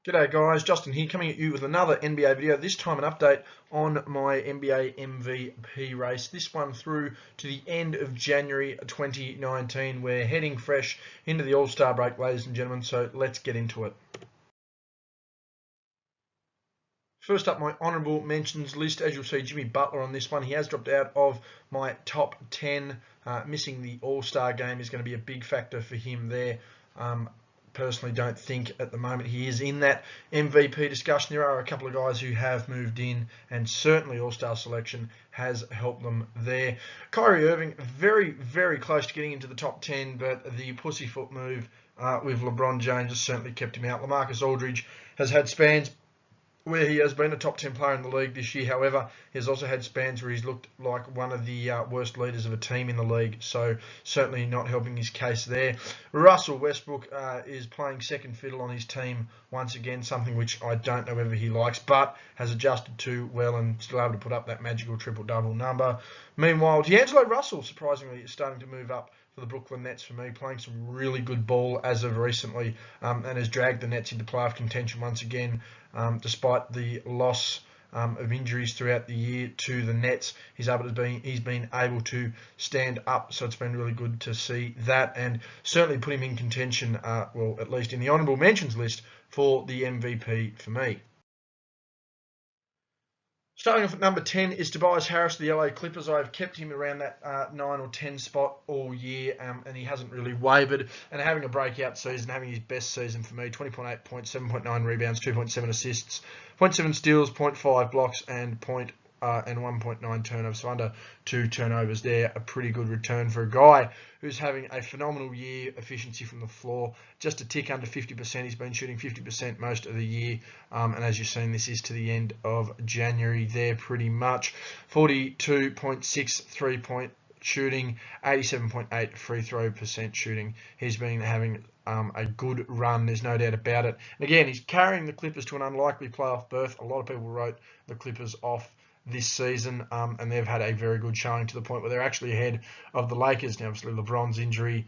G'day guys, Justin here coming at you with another NBA video, this time an update on my NBA MVP race. This one through to the end of January 2019. We're heading fresh into the All-Star break, ladies and gentlemen, so let's get into it. First up, my honourable mentions list. As you'll see, Jimmy Butler on this one. He has dropped out of my top 10. Missing the All-Star game is going to be a big factor for him there. Personally don't think at the moment he is in that MVP discussion. There are a couple of guys who have moved in, and certainly All-Star selection has helped them there. Kyrie Irving, very, very close to getting into the top 10, but the pussyfoot move with LeBron James has certainly kept him out. LaMarcus Aldridge has had spans where he has been a top 10 player in the league this year. However, he has also had spans where he's looked like one of the worst leaders of a team in the league, so certainly not helping his case there. Russell Westbrook is playing second fiddle on his team once again, something which I don't know whether he likes, but has adjusted to well and still able to put up that magical triple-double number. Meanwhile, D'Angelo Russell, surprisingly, is starting to move up for the Brooklyn Nets for me, playing some really good ball as of recently, and has dragged the Nets into playoff contention once again, despite the loss of injuries throughout the year to the Nets. He's been able to stand up, so it's been really good to see that, and certainly put him in contention, well, at least in the honourable mentions list for the MVP for me. Starting off at number 10 is Tobias Harris, the LA Clippers. I've kept him around that 9 or 10 spot all year, and he hasn't really wavered. And having a breakout season, having his best season for me, 20.8 points, 7.9 rebounds, 2.7 assists, 0.7 steals, 0.5 blocks, and 1.9 turnovers. So under 2 turnovers there, a pretty good return for a guy who's having a phenomenal year. Efficiency from the floor, just a tick under 50%. He's been shooting 50% most of the year, and as you've seen, this is to the end of January there pretty much. 42.6 3-point shooting, 87.8 free throw percent shooting. He's been having a good run, there's no doubt about it. And again, he's carrying the Clippers to an unlikely playoff berth. A lot of people wrote the Clippers off this season, and they've had a very good showing to the point where they're actually ahead of the Lakers. Now, obviously, LeBron's injury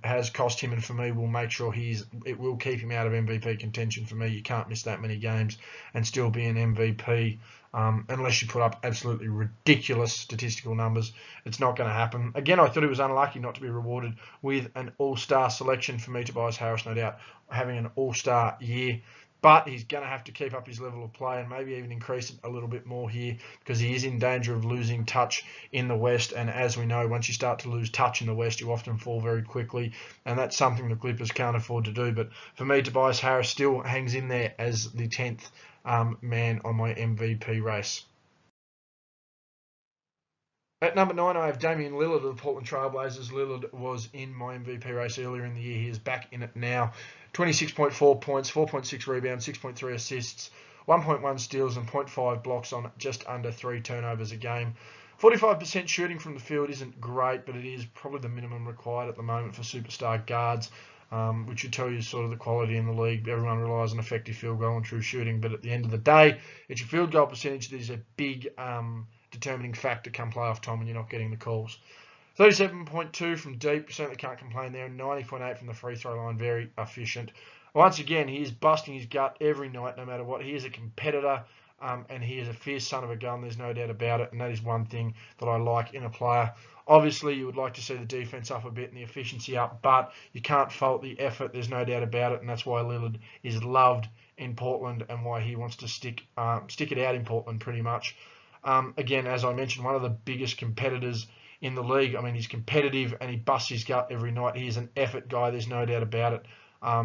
has cost him, and for me, will make sure it will keep him out of MVP contention for me. You can't miss that many games and still be an MVP unless you put up absolutely ridiculous statistical numbers. It's not going to happen. Again, I thought he was unlucky not to be rewarded with an All-Star selection. For me, Tobias Harris, no doubt, having an All-Star year. But he's going to have to keep up his level of play and maybe even increase it a little bit more here, because he is in danger of losing touch in the West. And as we know, once you start to lose touch in the West, you often fall very quickly. And that's something the Clippers can't afford to do. But for me, Tobias Harris still hangs in there as the 10th man on my MVP race. At number 9, I have Damian Lillard of the Portland Trail Blazers. Lillard was in my MVP race earlier in the year. He is back in it now. 26.4 points, 4.6 rebounds, 6.3 assists, 1.1 steals, and 0.5 blocks on just under 3 turnovers a game. 45% shooting from the field isn't great, but it is probably the minimum required at the moment for superstar guards, which should tell you sort of the quality in the league. Everyone relies on effective field goal and true shooting, but at the end of the day, it's your field goal percentage that is a big determining factor come playoff time when you're not getting the calls. 37.2 from deep, certainly can't complain there, and 90.8 from the free throw line, very efficient. Once again, he is busting his gut every night, no matter what. He is a competitor, and he is a fierce son of a gun, there's no doubt about it, and that is one thing that I like in a player. Obviously, you would like to see the defense up a bit and the efficiency up, but you can't fault the effort, there's no doubt about it, and that's why Lillard is loved in Portland and why he wants to stick it out in Portland pretty much. Again, as I mentioned, one of the biggest competitors in the league. I mean, he's competitive and he busts his gut every night. He is an effort guy, there's no doubt about it. I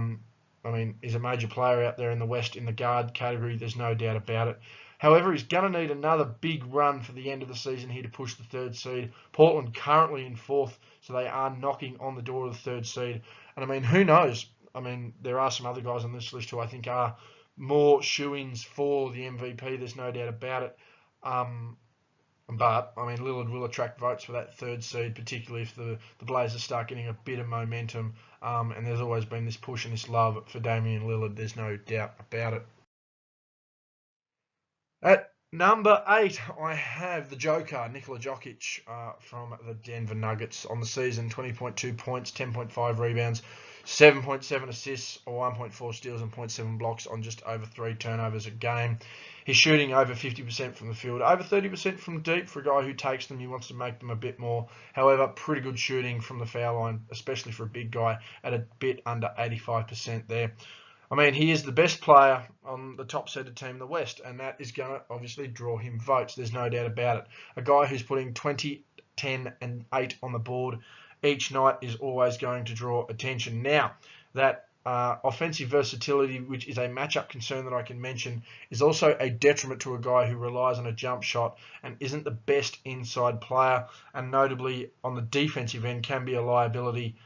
mean, he's a major player out there in the West in the guard category, there's no doubt about it. However, he's going to need another big run for the end of the season here to push the 3rd seed. Portland currently in 4th, so they are knocking on the door of the 3rd seed. And I mean, who knows? I mean, there are some other guys on this list who I think are more shoo-ins for the MVP, there's no doubt about it. But, I mean, Lillard will attract votes for that 3rd seed, particularly if the Blazers start getting a bit of momentum. And there's always been this push and this love for Damian Lillard. There's no doubt about it. At number 8, I have the Joker, Nikola Jokic, from the Denver Nuggets on the season. 20.2 points, 10.5 rebounds, 7.7 assists or 1.4 steals and 0.7 blocks on just over 3 turnovers a game. He's shooting over 50% from the field, over 30% from deep for a guy who takes them. He wants to make them a bit more. However, pretty good shooting from the foul line, especially for a big guy, at a bit under 85% there. I mean, he is the best player on the top seeded team in the West, and that is going to obviously draw him votes. There's no doubt about it. A guy who's putting 20, 10, and 8 on the board each night is always going to draw attention. Now, that offensive versatility, which is a matchup concern that I can mention, is also a detriment to a guy who relies on a jump shot and isn't the best inside player, and notably on the defensive end can be a liability.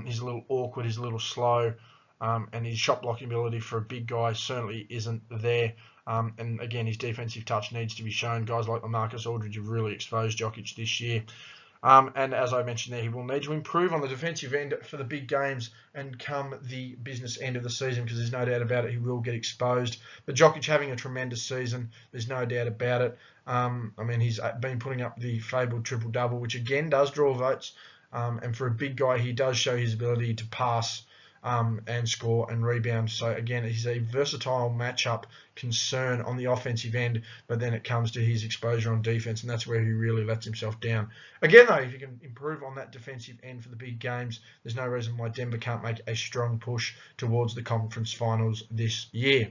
He's a little awkward, he's a little slow, and his shot blocking ability for a big guy certainly isn't there. And again, his defensive touch needs to be shown. Guys like LaMarcus Aldridge have really exposed Jokic this year. And as I mentioned there, he will need to improve on the defensive end for the big games and come the business end of the season, because there's no doubt about it, he will get exposed. But Jokic having a tremendous season, there's no doubt about it. I mean, he's been putting up the fabled triple-double, which again does draw votes. And for a big guy, he does show his ability to pass and score and rebound. So again, he's a versatile matchup concern on the offensive end, but then it comes to his exposure on defense, and that's where he really lets himself down. Again, though, if you can improve on that defensive end for the big games, there's no reason why Denver can't make a strong push towards the conference finals this year.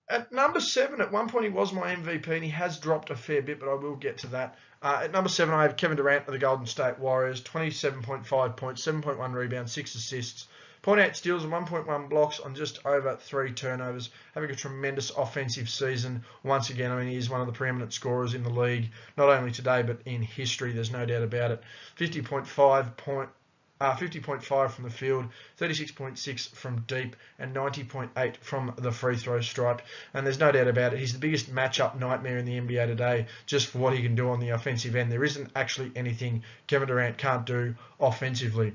At number 7, at one point he was my MVP, and he has dropped a fair bit, but I will get to that. At number 7, I have Kevin Durant of the Golden State Warriors, 27.5 points, 7.1 rebounds, 6 assists, 0.8 steals and 1.1 blocks on just over 3 turnovers, having a tremendous offensive season. Once again, I mean, he is one of the preeminent scorers in the league, not only today, but in history, there's no doubt about it. 50.5 from the field, 36.6 from deep, and 90.8 from the free throw stripe. And there's no doubt about it, he's the biggest matchup nightmare in the NBA today, just for what he can do on the offensive end. There isn't actually anything Kevin Durant can't do offensively.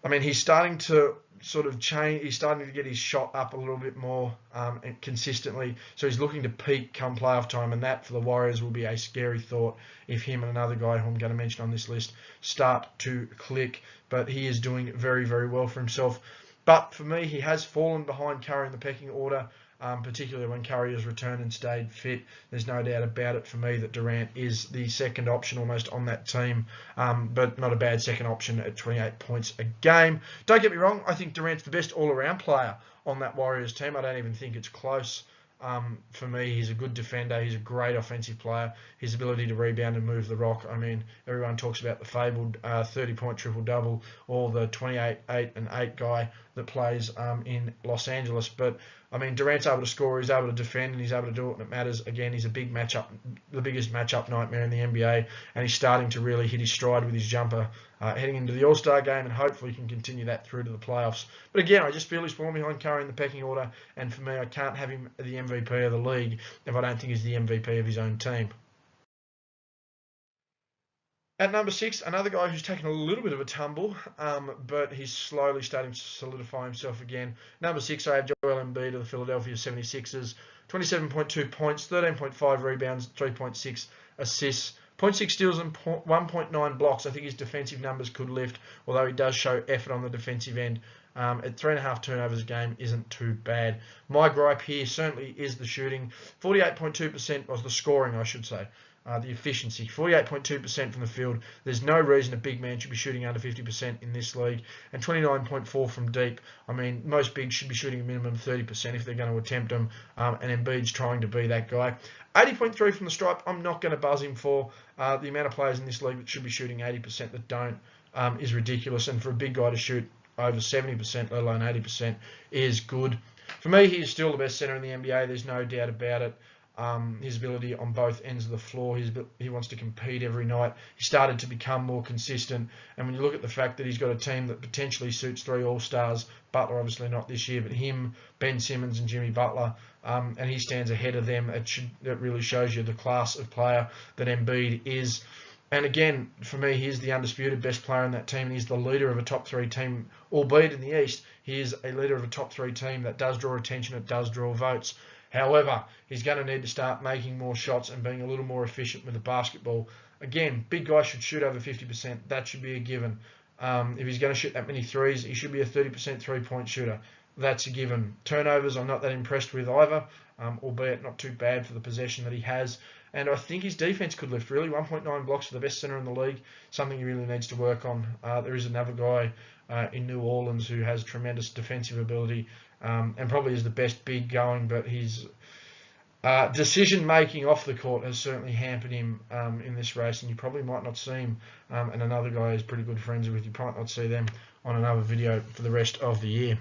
I mean, he's starting to sort of change. He's starting to get his shot up a little bit more and consistently. So he's looking to peak come playoff time, and that for the Warriors will be a scary thought if him and another guy who I'm going to mention on this list start to click. But he is doing very, very well for himself. But for me, he has fallen behind Curry in the pecking order, particularly when Curry has returned and stayed fit. There's no doubt about it for me that Durant is the second option almost on that team, but not a bad second option at 28 points a game. Don't get me wrong, I think Durant's the best all-around player on that Warriors team. I don't even think it's close. For me, he's a good defender. He's a great offensive player. His ability to rebound and move the rock. I mean, everyone talks about the fabled 30-point triple-double, or the 28, 8, and 8 guy that plays in Los Angeles. But I mean, Durant's able to score, he's able to defend, and he's able to do it when it matters. Again, he's a big matchup, the biggest matchup nightmare in the NBA, and he's starting to really hit his stride with his jumper heading into the All-Star game, and hopefully can continue that through to the playoffs. But again, I just feel he's falling behind Curry in the pecking order, and for me, I can't have him the MVP of the league if I don't think he's the MVP of his own team. At number 6, another guy who's taken a little bit of a tumble, but he's slowly starting to solidify himself again. Number 6, I have Joel Embiid of the Philadelphia 76ers. 27.2 points, 13.5 rebounds, 3.6 assists, 0.6 steals and 1.9 blocks. I think his defensive numbers could lift, although he does show effort on the defensive end. At 3.5 turnovers a game isn't too bad. My gripe here certainly is the shooting. 48.2% was the scoring, I should say. The efficiency, 48.2% from the field. There's no reason a big man should be shooting under 50% in this league. And 29.4 from deep. I mean, most bigs should be shooting a minimum of 30% if they're going to attempt them. And Embiid's trying to be that guy. 80.3 from the stripe, I'm not going to buzz him for. The amount of players in this league that should be shooting 80% that don't is ridiculous. And for a big guy to shoot over 70%, let alone 80%, is good. For me, he is still the best center in the NBA. There's no doubt about it. His ability on both ends of the floor, he wants to compete every night. He started to become more consistent, and when you look at the fact that he's got a team that potentially suits 3 All-Stars, Butler obviously not this year, but him, Ben Simmons and Jimmy Butler, and he stands ahead of them, it really shows you the class of player that Embiid is. And again, for me, he's the undisputed best player in that team, and he's the leader of a top 3 team, albeit in the East. He is a leader of a top 3 team that does draw attention, it does draw votes. However, he's going to need to start making more shots and being a little more efficient with the basketball. Again, big guys should shoot over 50%. That should be a given. If he's going to shoot that many threes, he should be a 30% three-point shooter. That's a given. Turnovers, I'm not that impressed with either, albeit not too bad for the possession that he has. And I think his defense could lift, really. 1.9 blocks for the best center in the league, something he really needs to work on. There is another guy in New Orleans who has tremendous defensive ability and probably is the best big going, but his decision making off the court has certainly hampered him in this race, and you probably might not see him. And another guy who's pretty good friends with, you might not see them on another video for the rest of the year.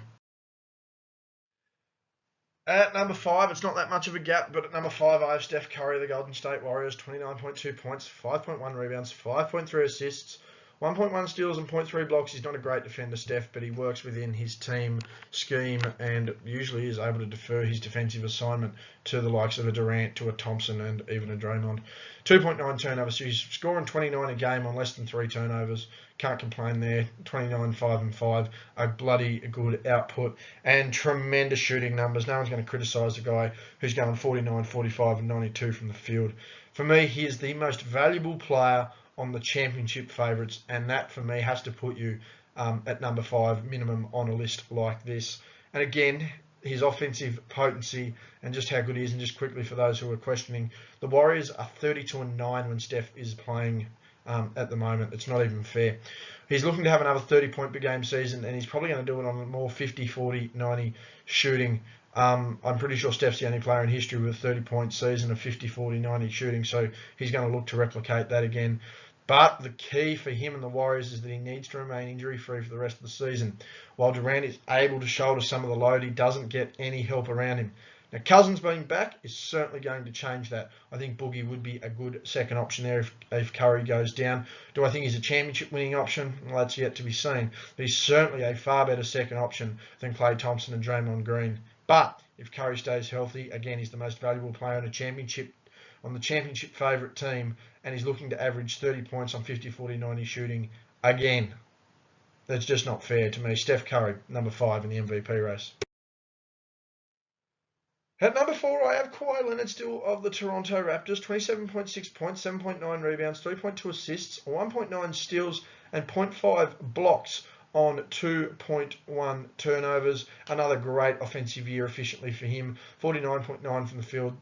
At number 5, it's not that much of a gap, but at number 5, I have Steph Curry, the Golden State Warriors, 29.2 points, 5.1 rebounds, 5.3 assists, 1.1 steals and 0.3 blocks. He's not a great defender, Steph, but he works within his team scheme and usually is able to defer his defensive assignment to the likes of a Durant, to a Thompson, and even a Draymond. 2.9 turnovers, so he's scoring 29 a game on less than 3 turnovers. Can't complain there. 29, 5 and 5, a bloody good output, and tremendous shooting numbers. No one's going to criticise the guy who's going 49, 45 and 92 from the field. For me, he is the most valuable player on the championship favourites, and that for me has to put you at number 5 minimum on a list like this. And again, his offensive potency and just how good he is. And just quickly for those who are questioning, the Warriors are 32-9 when Steph is playing at the moment. It's not even fair. He's looking to have another 30-point per game season, and he's probably going to do it on more 50, 40, 90 shooting. I'm pretty sure Steph's the only player in history with a 30-point season of 50, 40, 90 shooting, so he's going to look to replicate that again. But the key for him and the Warriors is that he needs to remain injury-free for the rest of the season. While Durant is able to shoulder some of the load, he doesn't get any help around him. Now, Cousins being back is certainly going to change that. I think Boogie would be a good second option there if Curry goes down. Do I think he's a championship-winning option? Well, that's yet to be seen. But he's certainly a far better second option than Klay Thompson and Draymond Green. But if Curry stays healthy, again, he's the most valuable player on the championship favourite team, and he's looking to average 30 points on 50, 40, 90 shooting again. That's just not fair to me. Steph Curry, number 5 in the MVP race. At number 4, I have Kawhi Leonard, still of the Toronto Raptors, 27.6 points, 7.9 rebounds, 3.2 assists, 1.9 steals, and 0.5 blocks on 2.1 turnovers. Another great offensive year efficiently for him. 49.9 from the field,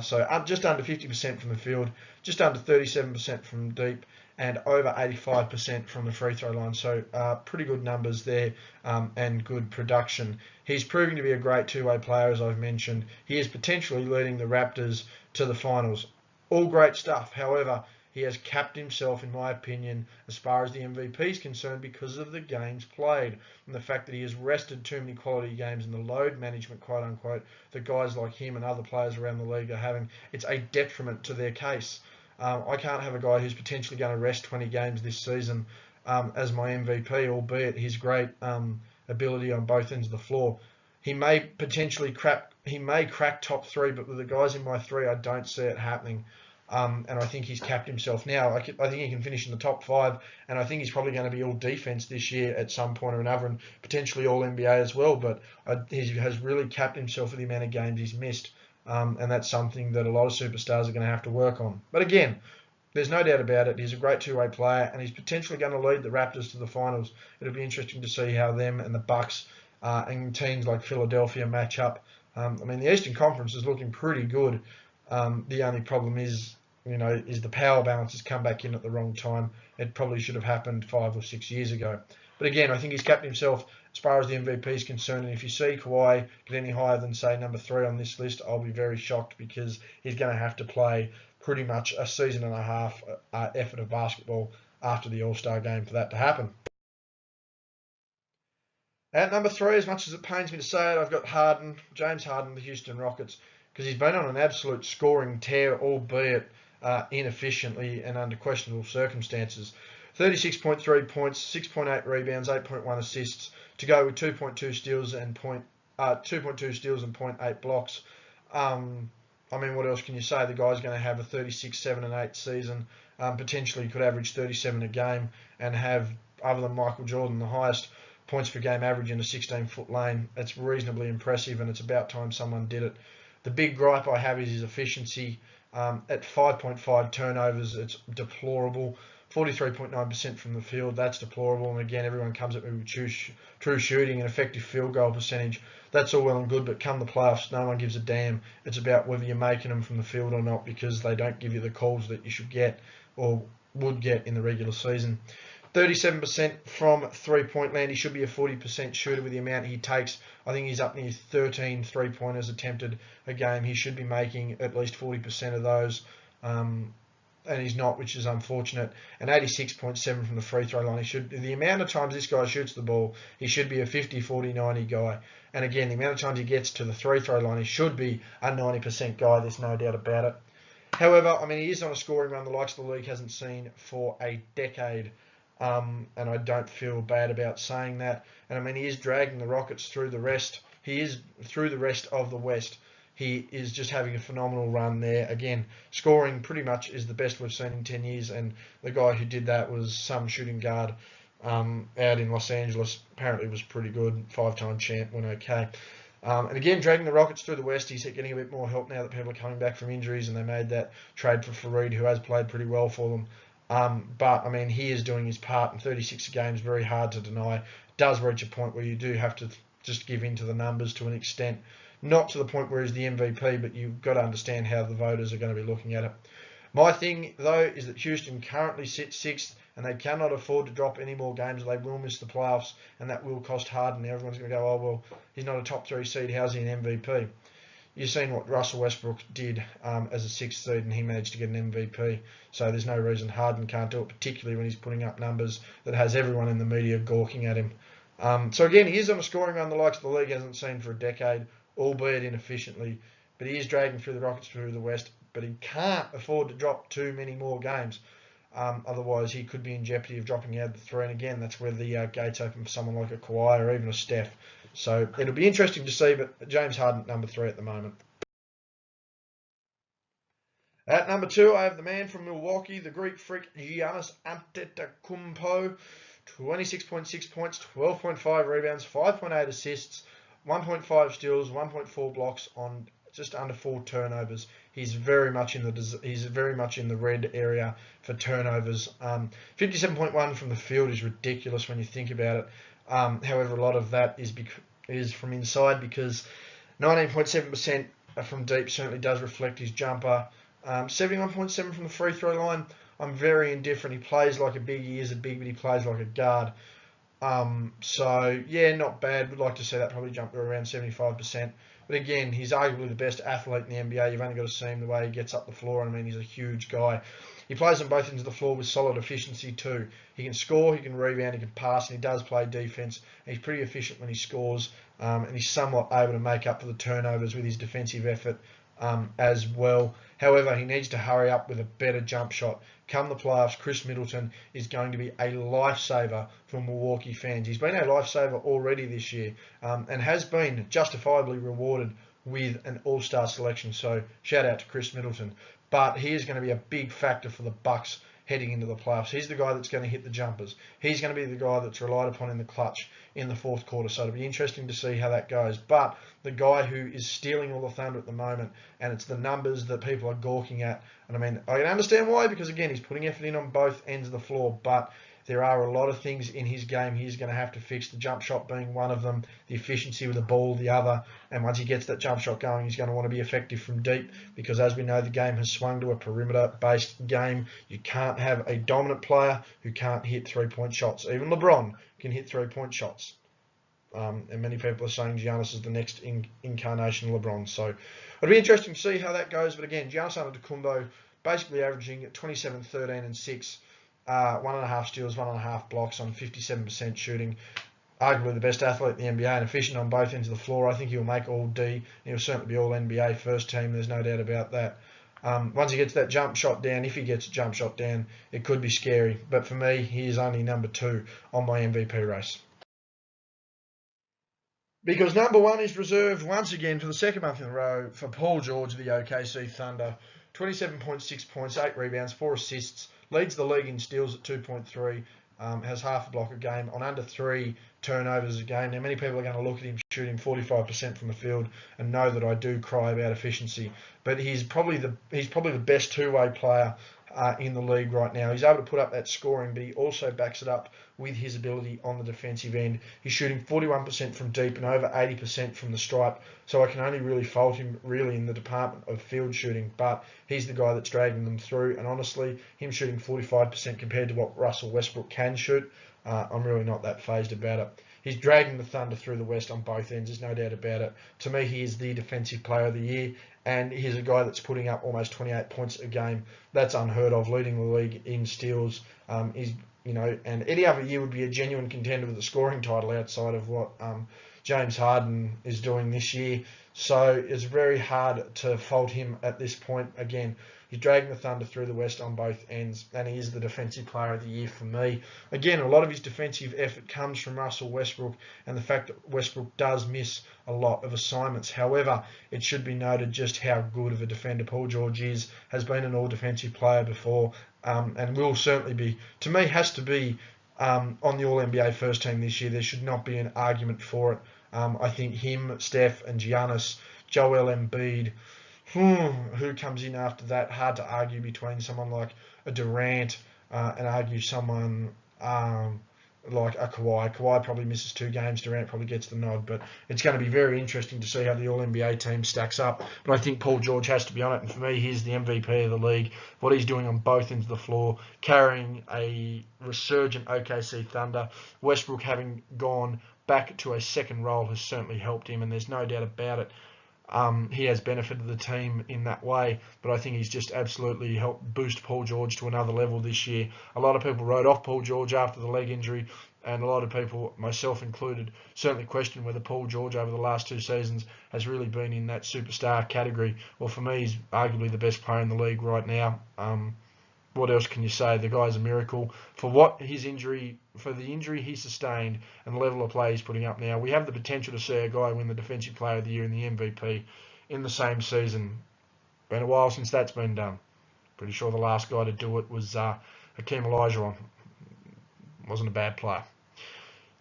so just under 50% from the field, just under 37% from deep, and over 85% from the free throw line. So pretty good numbers there and good production. He's proving to be a great two-way player, as I've mentioned. He is potentially leading the Raptors to the finals. All great stuff. However, he has capped himself, in my opinion, as far as the MVP is concerned, because of the games played and the fact that he has rested too many quality games and the load management, quote unquote, that guys like him and other players around the league are having. It's a detriment to their case. I can't have a guy who's potentially going to rest 20 games this season as my MVP, albeit his great ability on both ends of the floor. He may potentially crack top 3, but with the guys in my 3, I don't see it happening. And I think he's capped himself now. I think he can finish in the top 5, and I think he's probably going to be all defense this year at some point or another, and potentially all NBA as well. But he has really capped himself for the amount of games he's missed, and that's something that a lot of superstars are going to have to work on. But again, there's no doubt about it. He's a great two-way player, and he's potentially going to lead the Raptors to the finals. It'll be interesting to see how them and the Bucks and teams like Philadelphia match up. I mean, the Eastern Conference is looking pretty good. The only problem is the power balance has come back in at the wrong time. It probably should have happened 5 or 6 years ago. But again, I think he's capped himself as far as the MVP is concerned. And if you see Kawhi get any higher than, say, number 3 on this list, I'll be very shocked, because he's going to have to play pretty much a season and a half effort of basketball after the All-Star game for that to happen. At number 3, as much as it pains me to say it, I've got Harden, James Harden, the Houston Rockets, because he's been on an absolute scoring tear, albeit inefficiently and under questionable circumstances. 36.3 points, 6.8 rebounds, 8.1 assists, to go with 2.2 steals and 0.8 blocks. I mean, what else can you say? The guy's going to have a 36, 7 and 8 season. Potentially could average 37 a game and have, other than Michael Jordan, the highest points per game average in a 16-foot lane. It's reasonably impressive, and it's about time someone did it. The big gripe I have is his efficiency. At 5.5 turnovers, it's deplorable. 43.9% from the field. That's deplorable. And again, everyone comes at me with true shooting and effective field goal percentage. That's all well and good, but come the playoffs, no one gives a damn. It's about whether you're making them from the field or not, because they don't give you the calls that you should get or would get in the regular season. 37% from three-point land. He should be a 40% shooter with the amount he takes. I think he's up near 13 three-pointers attempted a game. He should be making at least 40% of those. And he's not, which is unfortunate. And 86.7 from the free throw line. The amount of times this guy shoots the ball, he should be a 50, 40, 90 guy. And again, the amount of times he gets to the free throw line, he should be a 90% guy. There's no doubt about it. However, I mean, he is on a scoring run the likes of the league hasn't seen for a decade. And I don't feel bad about saying that. And I mean, he is dragging the Rockets through the rest. He is through the rest of the West. He is just having a phenomenal run there. Again, scoring pretty much is the best we've seen in 10 years. And the guy who did that was some shooting guard out in Los Angeles. Apparently was pretty good. 5-time champ, went okay. And again, dragging the Rockets through the West. He's getting a bit more help now that people are coming back from injuries, and they made that trade for Fareed, who has played pretty well for them. But, I mean, he is doing his part in 36 games, very hard to deny. It does reach a point where you do have to just give in to the numbers to an extent. Not to the point where he's the MVP, but you've got to understand how the voters are going to be looking at it. My thing, though, is that Houston currently sits 6th, and they cannot afford to drop any more games, or they will miss the playoffs, and that will cost Harden. Now everyone's going to go, oh, well, he's not a top 3 seed. How's he an MVP? You've seen what Russell Westbrook did as a 6th seed, and he managed to get an MVP. So there's no reason Harden can't do it, particularly when he's putting up numbers that has everyone in the media gawking at him. So again, he is on a scoring run the likes of the league hasn't seen for a decade, albeit inefficiently. But he is dragging through the Rockets through the West. But he can't afford to drop too many more games. Otherwise, he could be in jeopardy of dropping out of the 3. And again, that's where the gates open for someone like a Kawhi or even a Steph. So it'll be interesting to see, but James Harden, number 3 at the moment. At number 2, I have the man from Milwaukee, the Greek freak, Giannis Antetokounmpo. 26.6 points, 12.5 rebounds, 5.8 assists, 1.5 steals, 1.4 blocks on just under 4 turnovers. He's very much in the red area for turnovers. 57.1 from the field is ridiculous when you think about it. However, a lot of that is from inside, because 19.7% from deep certainly does reflect his jumper. 71.7 from the free throw line. I'm very indifferent. He plays like a big. He is a big, but he plays like a guard. So, yeah, not bad. Would like to see that probably jump to around 75%. But again, he's arguably the best athlete in the NBA. You've only got to see him the way he gets up the floor. I mean, he's a huge guy. He plays on both ends of the floor with solid efficiency too. He can score, he can rebound, he can pass, and he does play defense. And he's pretty efficient when he scores, and he's somewhat able to make up for the turnovers with his defensive effort as well. However, he needs to hurry up with a better jump shot. Come the playoffs, Chris Middleton is going to be a lifesaver for Milwaukee fans. He's been a lifesaver already this year, and has been justifiably rewarded with an all-star selection. So shout out to Chris Middleton. But he is going to be a big factor for the Bucks heading into the playoffs. He's the guy that's going to hit the jumpers. He's going to be the guy that's relied upon in the clutch in the 4th quarter. So it'll be interesting to see how that goes. But the guy who is stealing all the thunder at the moment, and it's the numbers that people are gawking at. And I mean, I can understand why, because again, he's putting effort in on both ends of the floor, but there are a lot of things in his game he's going to have to fix, the jump shot being one of them, the efficiency with the ball the other, and once he gets that jump shot going, he's going to want to be effective from deep, because as we know, the game has swung to a perimeter-based game. You can't have a dominant player who can't hit 3-point shots. Even LeBron can hit 3-point shots. And many people are saying Giannis is the next incarnation of LeBron. So it'll be interesting to see how that goes. But again, Giannis Antetokounmpo basically averaging 27, 13, and 6. 1.5 steals, 1.5 blocks on 57% shooting. Arguably the best athlete in the NBA and efficient on both ends of the floor. I think he'll make all D. He'll certainly be all NBA first team. There's no doubt about that. Once he gets that jump shot down, if he gets a jump shot down, it could be scary. But for me, he is only number 2 on my MVP race. Because number 1 is reserved once again for the 2nd month in a row for Paul George of the OKC Thunder. 27.6 points, 8 rebounds, 4 assists. Leads the league in steals at 2.3, has half a block a game on under 3 turnovers a game. Now, many people are going to look at him shooting 45% from the field and know that I do cry about efficiency. But he's probably the best two-way player in the league right now. He's able to put up that scoring, but he also backs it up with his ability on the defensive end. He's shooting 41% from deep and over 80% from the stripe, so I can only really fault him really in the department of field shooting, but he's the guy that's dragging them through, and honestly, him shooting 45% compared to what Russell Westbrook can shoot, I'm really not that fazed about it. He's dragging the Thunder through the West on both ends, there's no doubt about it. To me, he is the defensive player of the year, and he's a guy that's putting up almost 28 points a game. That's unheard of, leading the league in steals. And any other year would be a genuine contender with a scoring title outside of what James Harden is doing this year. So it's very hard to fault him at this point. Again, he's dragging the Thunder through the West on both ends, and he is the defensive player of the year for me. Again, a lot of his defensive effort comes from Russell Westbrook, and the fact that Westbrook does miss a lot of assignments. However, it should be noted just how good of a defender Paul George is, has been an all-defensive player before, and will certainly be, to me, has to be on the All-NBA first team this year. There should not be an argument for it. I think him, Steph, and Giannis, Joel Embiid, who comes in after that? Hard to argue between someone like a Durant and argue someone like a Kawhi. Kawhi probably misses 2 games. Durant probably gets the nod, but it's going to be very interesting to see how the All-NBA team stacks up. But I think Paul George has to be on it, and for me, he's the MVP of the league. What he's doing on both ends of the floor, carrying a resurgent OKC Thunder. Westbrook having gone back to a second role has certainly helped him, and there's no doubt about it. He has benefited the team in that way, but I think he's just absolutely helped boost Paul George to another level this year. A lot of people wrote off Paul George after the leg injury, and a lot of people, myself included, certainly questioned whether Paul George over the last 2 seasons has really been in that superstar category. Well, for me, he's arguably the best player in the league right now. What else can you say? The guy's a miracle. For the injury he sustained and the level of play he's putting up now, we have the potential to see a guy win the Defensive Player of the Year and the MVP in the same season. Been a while since that's been done. Pretty sure the last guy to do it was Hakeem Olajuwon. Wasn't a bad player.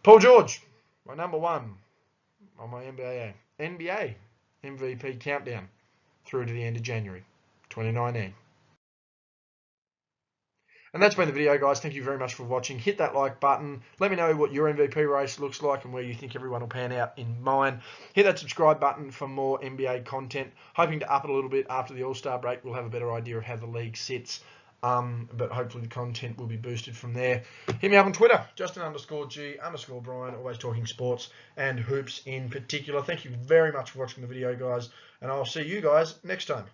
Paul George, my number 1 on my NBA MVP countdown through to the end of January 2019. And that's been the video, guys. Thank you very much for watching. Hit that like button. Let me know what your MVP race looks like and where you think everyone will pan out in mine. Hit that subscribe button for more NBA content. Hoping to up it a little bit after the All-Star break. We'll have a better idea of how the league sits. But hopefully the content will be boosted from there. Hit me up on Twitter, Justin_G_Brian, always talking sports and hoops in particular. Thank you very much for watching the video, guys. And I'll see you guys next time.